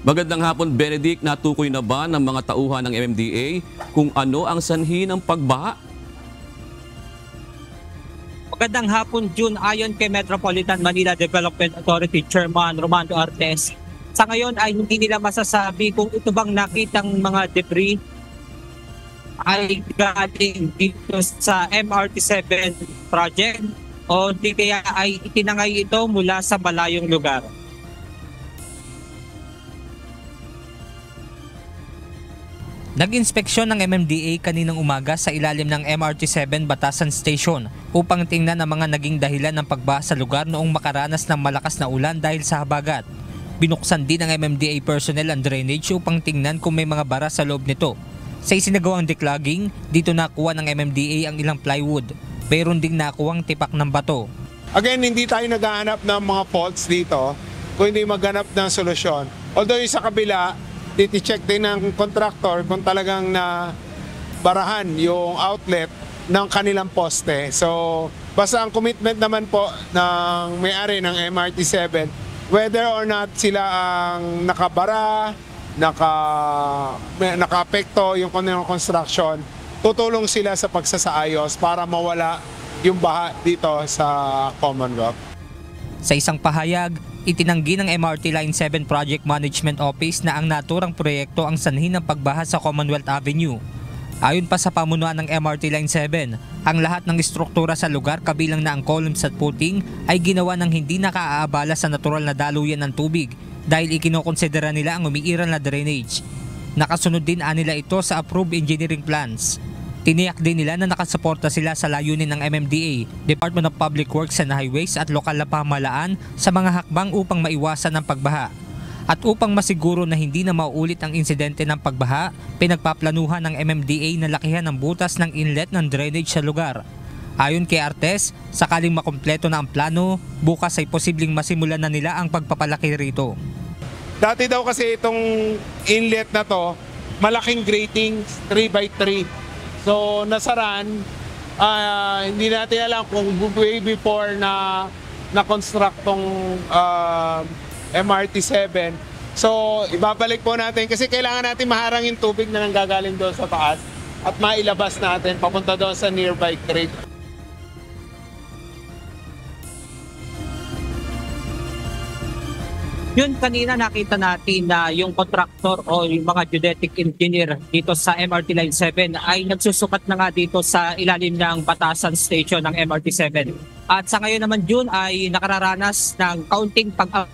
Magandang hapon, Benedict. Natukoy na ba ng mga tauhan ng MMDA kung ano ang sanhi ng pagbaha? Magandang hapon, June. Ayon kay Metropolitan Manila Development Authority Chairman Romando Artes, sa ngayon ay hindi nila masasabi kung ito bang nakitang mga debris ay galing dito sa MRT-7 project o di kaya ay itinangay ito mula sa malayong lugar. Nag-inspeksyon ng MMDA kaninang umaga sa ilalim ng MRT-7 Batasan Station upang tingnan ang mga naging dahilan ng pagbaha sa lugar noong makaranas ng malakas na ulan dahil sa habagat. Binuksan din ng MMDA personnel ang drainage upang tingnan kung may mga bara sa loob nito. Sa isinagawang declogging, dito nakuha ng MMDA ang ilang plywood. Mayroon ding nakuwang tipak ng bato. Again, hindi tayo naghahanap ng mga faults dito kung hindi maghanap ng solusyon. Although yung sa kabila, titi-check din ng contractor kung talagang na barahan yung outlet ng kanilang poste. So, basta ang commitment naman po ng may-ari ng MRT-7, whether or not sila ang nakabara, naka-apekto yung kanilang construction, tutulong sila sa pagsasaayos para mawala yung baha dito sa Commonwealth. Sa isang pahayag, itinanggi ng MRT Line 7 Project Management Office na ang naturang proyekto ang sanhi ng pagbaha sa Commonwealth Avenue. Ayon pa sa pamunuan ng MRT Line 7, ang lahat ng istruktura sa lugar kabilang na ang columns at footing ay ginawa ng hindi nakaaabala sa natural na daluyan ng tubig dahil ikinokonsidera nila ang umiiral na drainage. Nakasunod din nila ito sa approved engineering plans. Tiniyak din nila na nakasuporta sila sa layunin ng MMDA, Department of Public Works and Highways at lokal na pamahalaan sa mga hakbang upang maiwasan ang pagbaha. At upang masiguro na hindi na mauulit ang insidente ng pagbaha, pinagpaplanuhan ng MMDA na lakihan ang butas ng inlet ng drainage sa lugar. Ayon kay Artes, sakaling makumpleto na ang plano, bukas ay posibleng masimulan na nila ang pagpapalaki rito. Dati daw kasi itong inlet na to, malaking grating 3x3. So nasaran, hindi natin alam kung way before na-construct tong MRT-7. So ibabalik po natin kasi kailangan natin maharang yung tubig na nanggagaling doon sa taas at mailabas natin papunta doon sa nearby creek. Yun, kanina nakita natin na yung contractor o yung mga geodetic engineer dito sa MRT Line 7 ay nagsusukat na nga dito sa ilalim ng Batasan Station ng MRT-7. At sa ngayon naman June ay nakararanas ng kaunting pag-